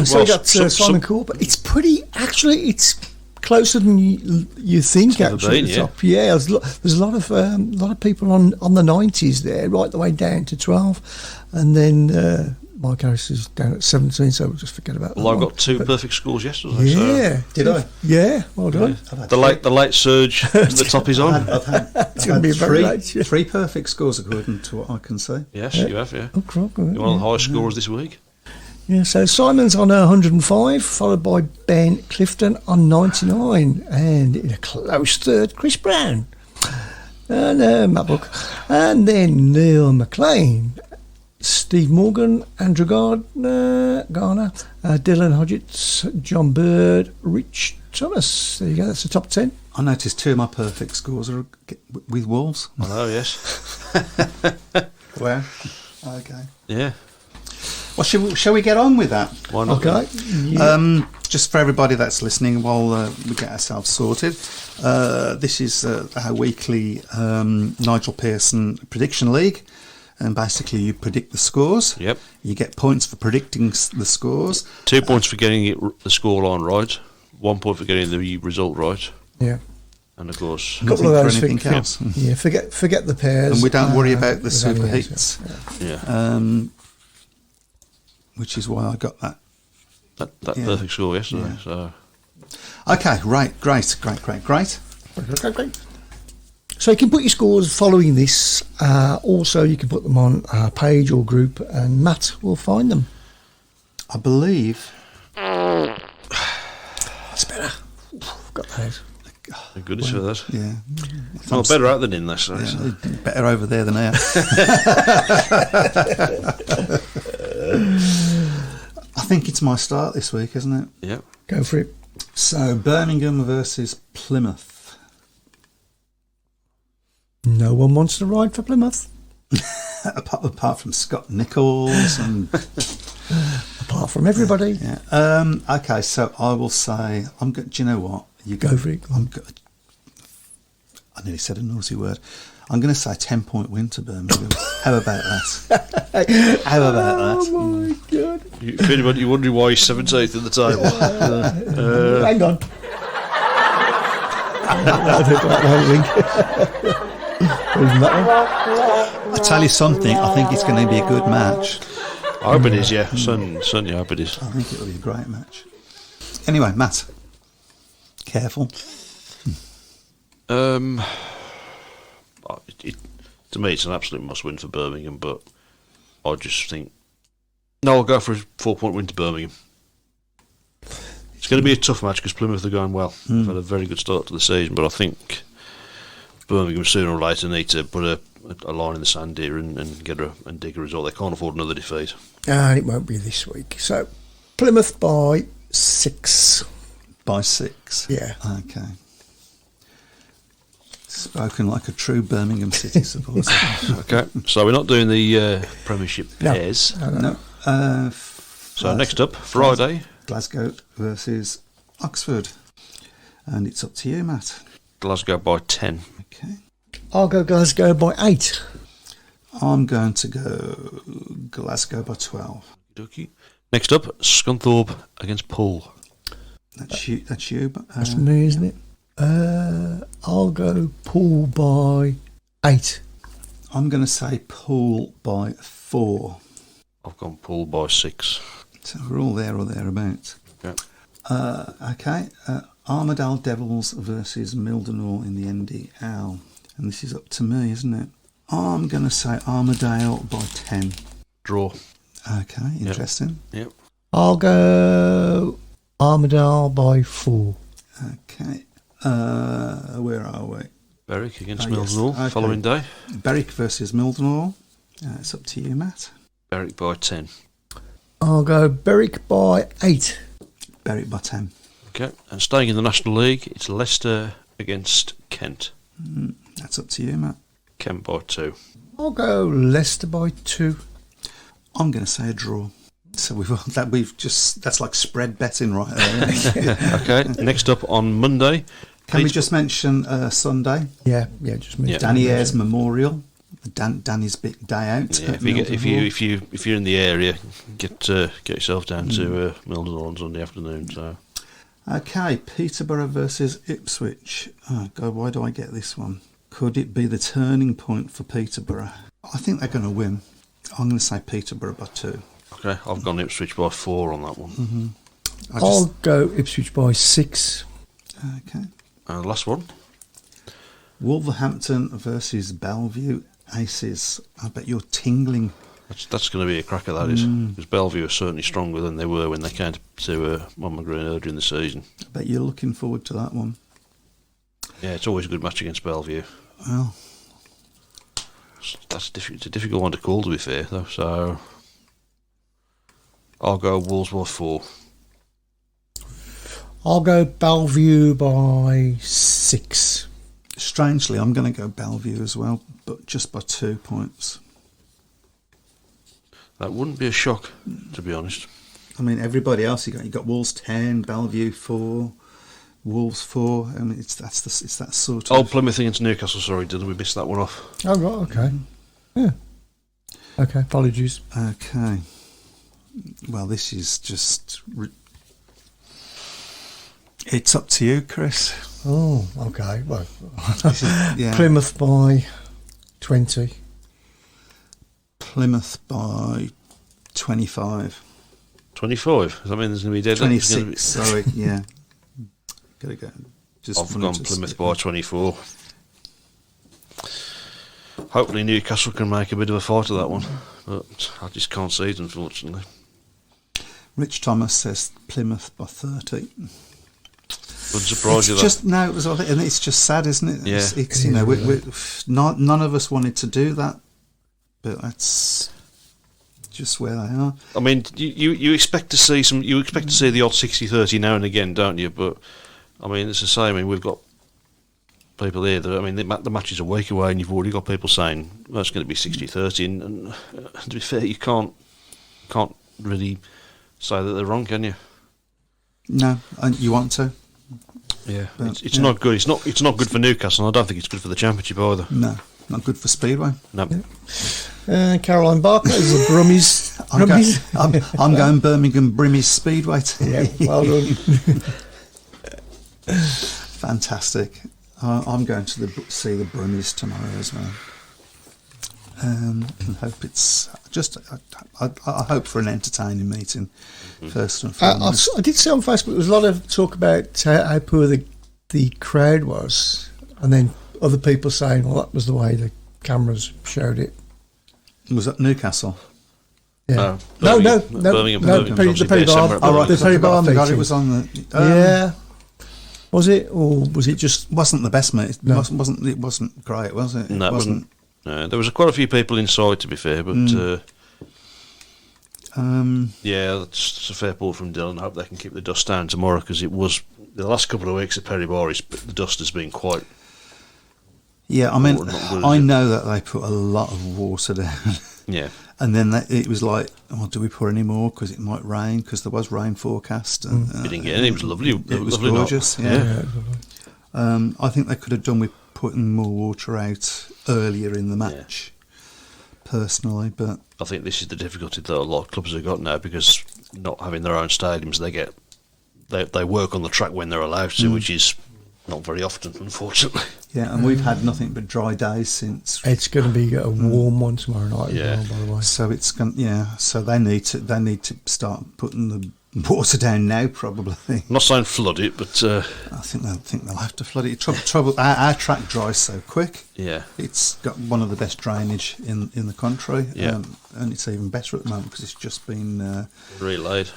So we got Simon Court, but it's pretty. Actually, it's closer than you think. Actually, been, top. Yeah, there's a lot of people on the 90s there, right the way down to 12, and then Mike Harris is down at 17, so we'll just forget about that. Well, I got two perfect scores yesterday. Yeah, So. Did I? Yeah, well done. Yeah. The late surge, the top is on. I've had three perfect scores according to what I can see. Yes, you have. Yeah. Oh, crap, You're one of the highest scorers this week. Yeah, so Simon's on 105, followed by Ben Clifton on 99, and in a close third, Chris Brown and Matt Book, and then Neil McLean, Steve Morgan, Andrew Garner, Dylan Hodgetts, John Bird, Rich Thomas. There you go, that's the top 10. I noticed two of my perfect scores are with Wolves. I know, yes. Where? Okay. Yeah. Well, shall we get on with that? Why not? Okay. Yeah. Just for everybody that's listening while we get ourselves sorted, this is our weekly Nigel Pearson Prediction League. And basically you predict the scores. Yep. You get points for predicting the scores. 2 points for getting the scoreline right. 1 point for getting the result right. Yeah. And of course, A couple of those for anything things. else. Yeah, forget the pairs. And we don't worry about the with anything superheats. else, yeah, Which is why I got that. that Yeah. perfect score yesterday. Yeah. So Okay, right, great. Okay. So you can put your scores following this. Also, you can put them on our page or group, and Matt will find them. I believe. That's better. Got those. thank goodness for that. Yeah. Well, better out than in this. So. Yeah, better over there than here. I think it's my start this week, isn't it? Yeah. Go for it. So Birmingham versus Plymouth. No one wants to ride for Plymouth. apart from Scott Nichols and Apart from everybody. yeah. Okay, so I will say I'm. Do you know what? You Go for it. I nearly said a naughty word. I'm going to say 10-point win to Birmingham. How about that? How about that? Oh my God. If anybody wondering why he's 17th in the table, Hang on. I tell you something. I think it's going to be a good match. I hope it is. Yeah, certainly I hope it is. I think it'll be a great match. Anyway, Matt, careful. To me, it's an absolute must-win for Birmingham, but I just think no. I'll go for a 4-point win to Birmingham. It's going to be a tough match because Plymouth are going well. They've had a very good start to the season, but I think Birmingham sooner or later need to put a line in the sand here and dig a result. They can't afford another defeat. And it won't be this week. So Plymouth by 6. By 6. Yeah. Okay. Spoken like a true Birmingham City supporter. Okay, so we're not doing the Premiership pairs. No. So next up, Friday, Glasgow versus Oxford. And it's up to you, Matt. Glasgow by 10. Okay. I'll go Glasgow by 8. I'm going to go Glasgow by 12. Okey-dokey. Next up, Scunthorpe against Poole. That's you. That's me, isn't it? I'll go Poole by 8. I'm going to say Poole by 4. I've gone Poole by 6. So we're all there or thereabouts. Yeah. Okay. Armadale Devils versus Mildenhall in the NDL. And this is up to me, isn't it? I'm going to say Armadale by 10. Draw. Okay, interesting. Yep. I'll go Armadale by 4. Okay. Where are we? Berwick against Yes. Mildenhall, Okay. following day. Berwick versus Mildenhall. It's up to you, Matt. Berwick by 10. I'll go Berwick by 8. Berwick by 10. Okay, and staying in the National League, it's Leicester against Kent. That's up to you, Matt. Kent by 2. I'll go Leicester by 2. I'm going to say a draw. So that's like spread betting right there. Okay, next up on Monday. Can we just mention Sunday? Yeah, just me. Yeah. Danny Ayres Memorial. Danny's big day out. Yeah, at if you're in the area, get yourself down to Mildenhall on Sunday afternoon. So Okay, Peterborough versus Ipswich. Oh God, why do I get this one? Could it be the turning point for Peterborough? I think they're going to win. I'm going to say Peterborough by 2. okay, I've gone Ipswich by 4 on that one. I'll go Ipswich by 6. Okay. Last one. Wolverhampton versus Bellevue Aces. I bet you're tingling. That's going to be a cracker, that is, because Bellevue are certainly stronger than they were when they came to Monmouth Green earlier in the season. I bet you're looking forward to that one. Yeah, it's always a good match against Bellevue. Well, It's a difficult one to call, to be fair, though. So I'll go Wolves by 4. I'll go Bellevue by 6. strangely, I'm going to go Bellevue as well, but just by 2 points. That wouldn't be a shock, to be honest. I mean, everybody else you got Wolves 10, Bellevue 4, Wolves 4. I mean, it's that sort of. Oh, Plymouth against Newcastle. Sorry, did we miss that one off? Oh, right, okay. Yeah. Okay, apologies. Okay. Well, this is just. It's up to you, Chris. Oh, okay. Well, Yeah. Plymouth by 20. Plymouth by 25. 25. Does that mean there's going to be dead? 26, sorry, yeah. Gotta go. I've gone Plymouth by 24. Hopefully Newcastle can make a bit of a fight of that one, but I just can't see it, unfortunately. Rich Thomas says Plymouth by 30. Wouldn't surprise you, that. No, it was, and it's just sad, isn't it? Yeah. It's you know, none of us wanted to do that, but that's just where they are. I mean, you expect to see the odd 60-30 now and again, don't you? But I mean, it's the same. I mean, we've got people here that, I mean, the match is a week away, and you've already got people saying, well, it's going to be 60-30, and to be fair, you can't really say that they're wrong, can you? No, and you want to? Yeah, But, it's yeah. not good. It's not good for Newcastle. And I don't think it's good for the Championship either. No, not good for Speedway. No. Caroline Barker is the Brummies. I'm going Birmingham Brimmies Speedway team. Yeah, well done. Fantastic. I'm going to see the Brummies tomorrow as well. And hope it's just. I hope for an entertaining meeting, first and foremost. I did see on Facebook there was a lot of talk about how poor the crowd was, and then other people saying, "Well, that was the way the cameras showed it." Was that Newcastle? Yeah. Birmingham, the Perry obviously Bar. separate. Oh, right, The Perry Bar I forgot meeting. it was on the. Yeah. Was it, or was it just? Wasn't the best mate. No. It wasn't great, was it? No, it wasn't. No, there was quite a few people inside, to be fair, but yeah, that's a fair pull from Dylan. I hope they can keep the dust down tomorrow, because it was the last couple of weeks at Perry Bar. The dust has been quite. Yeah, I mean, not good, I is it? know that they put a lot of water down, Yeah, and then it was like, oh, do we pour any more because it might rain? Because there was rain forecast. And, we didn't get any. It was lovely. It was lovely night. gorgeous. Yeah. I think they could have done with putting more water out earlier in the match, personally. But I think this is the difficulty that a lot of clubs have got now, because not having their own stadiums, they work on the track when they're allowed to, which is not very often, unfortunately. yeah, and we've had nothing but dry days since. It's going to be a warm one tomorrow night. Yeah. As well, by the way. So it's going. Yeah, so they need to start putting water down now, probably. I'm not saying flood it, but I think they'll have to flood it. Trouble. Our track dries so quick. yeah, It's got one of the best drainage in the country. Yeah. And it's even better at the moment because it's just been. relayed.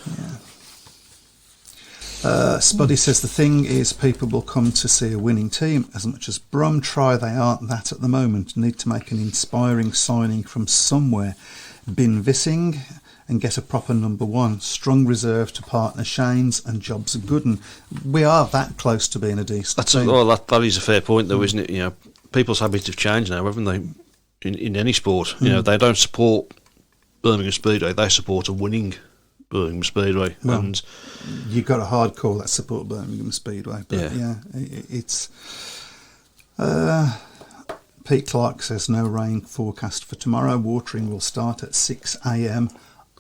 Spuddy says the thing is people will come to see a winning team. As much as Brum try, they aren't that at the moment. Need to make an inspiring signing from somewhere. Bin Vissing and get a proper number one. Strong reserve to partner Shane's and jobs are good. And we are that close to being a decent team. That is a fair point, though, isn't it? You know, people's habits have changed now, haven't they? In any sport, you know, they don't support Birmingham Speedway; they support a winning Birmingham Speedway. Well, and you've got a hard call that support Birmingham Speedway, but it's. Pete Clark says no rain forecast for tomorrow. Watering will start at 6 a.m.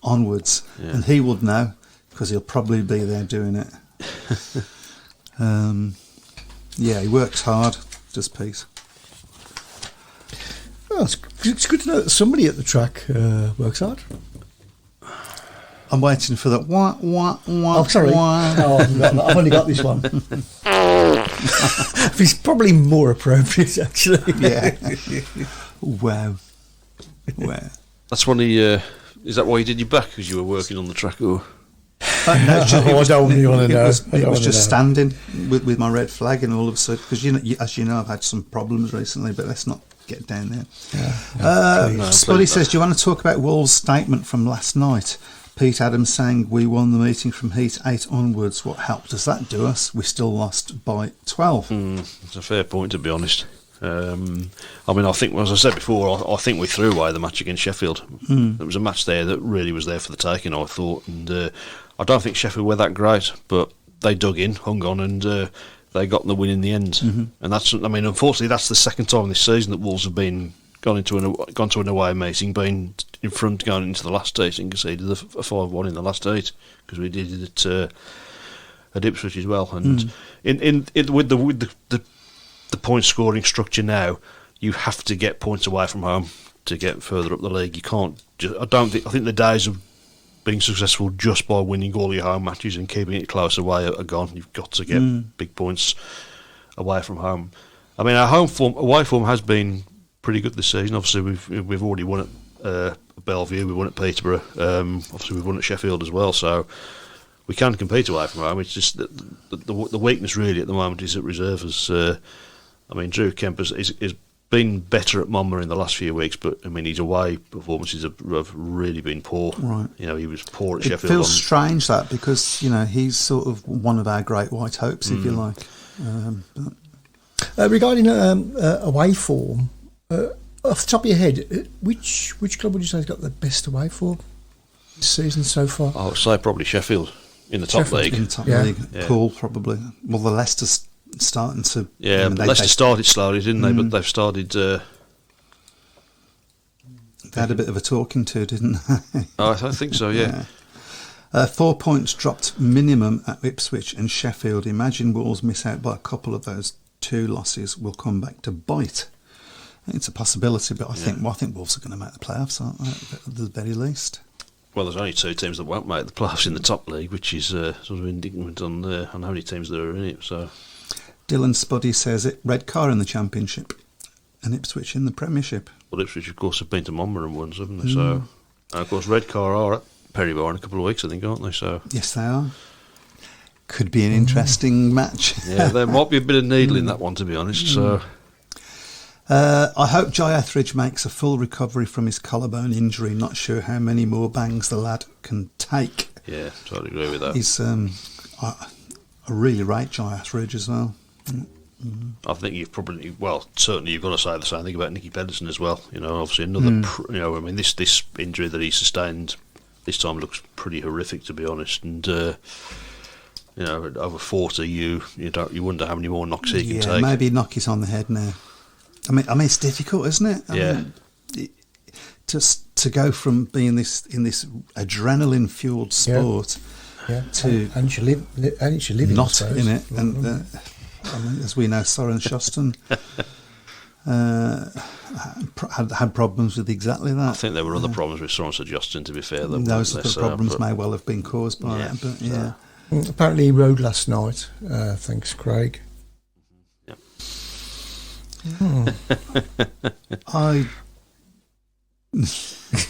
onwards, and he would know because he'll probably be there doing it. He works hard, does Pete. Well, it's good to know that somebody at the track works hard. I'm waiting for that. Oh, sorry. No, I haven't got that. I've only got this one. It's probably more appropriate, actually. Yeah. Wow. that's one of the. Is that why you did your back? Because you were working on the track, or? I don't really want to know. It was just standing with my red flag, and all of a sudden, because as you know, I've had some problems recently, but let's not get down there. Spuddy says, do you want to talk about Wolves' statement from last night? Pete Adams saying we won the meeting from Heat 8 onwards. What help does that do us? We still lost by 12. It's a fair point, to be honest. I think, as I said before, I think we threw away the match against Sheffield. There was a match there that really was there for the taking, I thought. And I don't think Sheffield were that great, but they dug in, hung on, and they got the win in the end. And that's, unfortunately, that's the second time this season that Wolves have gone to an away meeting, been in front going into the last eight, and conceded a 5-1 in the last eight, because we did it at Ipswich as well. And with the point scoring structure now, you have to get points away from home to get further up the league. You can't. I think the days of being successful just by winning all your home matches and keeping it close away are gone. You've got to get big points away from home. Our away form has been pretty good this season. Obviously, we've already won at Bellevue, we won at Peterborough. Obviously, we've won at Sheffield as well. So we can compete away from home. It's just that the weakness really at the moment is at reserves. Drew Kemp has been better at Monmouth in the last few weeks, but his away performances have really been poor. Right. He was poor at It Sheffield. It feels strange that, because he's sort of one of our great white hopes, if you like. Regarding away form, off the top of your head, which club would you say has got the best away form this season so far? I would say probably Sheffield in the top league. In the top league, Poole probably. Well, the Leicester's starting to. Leicester started slowly, didn't they? But they've started. They had a bit of a talking to, didn't they? I think so. Yeah. 4 points dropped minimum at Ipswich and Sheffield. Imagine Wolves miss out by a couple of those two losses. Will come back to bite. It's a possibility, but I think Wolves are going to make the playoffs, aren't they? At the very least. Well, there's only two teams that won't make the playoffs in the top league, which is sort of indictment on how many teams there are in it. So, Dylan Spuddy says it. Redcar in the Championship and Ipswich in the Premiership. Well, Ipswich, of course, have been to Monmouth and won, haven't they? So, and of course, Redcar are at Perrybar in a couple of weeks, I think, aren't they? So, yes, they are. Could be an interesting match. Yeah, there might be a bit of needle in that one, to be honest. So. I hope Jai Etheridge makes a full recovery from his collarbone injury. Not sure how many more bangs the lad can take. Yeah, totally agree with that. He's I really rate Jai Etheridge as well. I think certainly you've got to say the same thing about Nicky Pedersen as well. Obviously another. This injury that he sustained this time looks pretty horrific, to be honest. And over 40, you wonder how many more knocks he can take. Maybe knock it on the head now. It's difficult, isn't it? Just to go from being in this adrenaline fueled sport to and you live not in it, and as we know, Soren Shoston had problems with exactly that. I think there were other problems with Sorensen adjusting, to be fair. Those sort of problems may well have been caused by that, but yeah. Apparently he rode last night, thanks Craig. Yeah.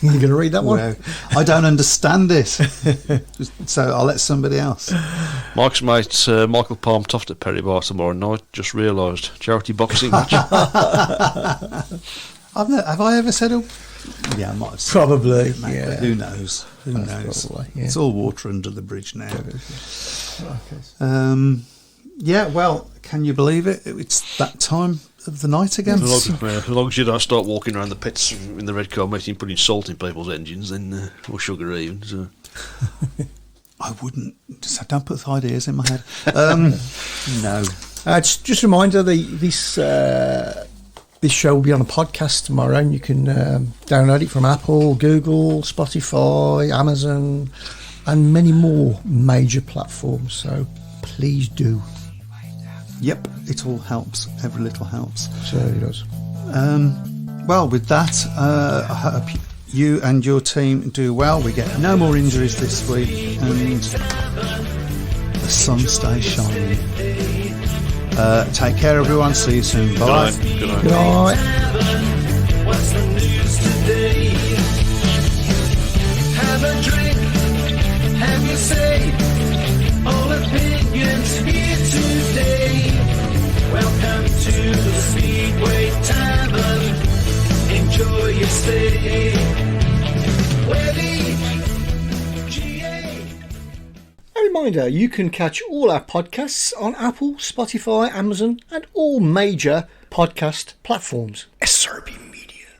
You're going to read that one? No, I don't understand it. So I'll let somebody else. Mike's mate Michael Palm Toft at Perry Bar tomorrow night. Just realised charity boxing match. Have I ever said? Yeah, I might have said Probably. it, mate, but who knows? Who knows? Probably, yeah. It's all water under the bridge now. Okay. Yeah. Well, can you believe it? It's that time of the night again. As long as you don't start walking around the pits in the red car meeting, putting salt in people's engines, then or sugar even. So. I wouldn't. Just don't put ideas in my head. No. Just a reminder, this show will be on a podcast tomorrow, and you can download it from Apple, Google, Spotify, Amazon, and many more major platforms. So please do. Yep, it all helps. Every little helps. So it does. Well, with that, I hope you and your team do well. We get no more injuries this week, and the sun stays shining. Take care, everyone. See you soon. Bye. Good night. Good night. What's the news today? Have a drink, have your say. All opinions here today. Welcome to the Speedway Tavern. Enjoy your stay. Where the GA. A reminder, you can catch all our podcasts on Apple, Spotify, Amazon, and all major podcast platforms. SRB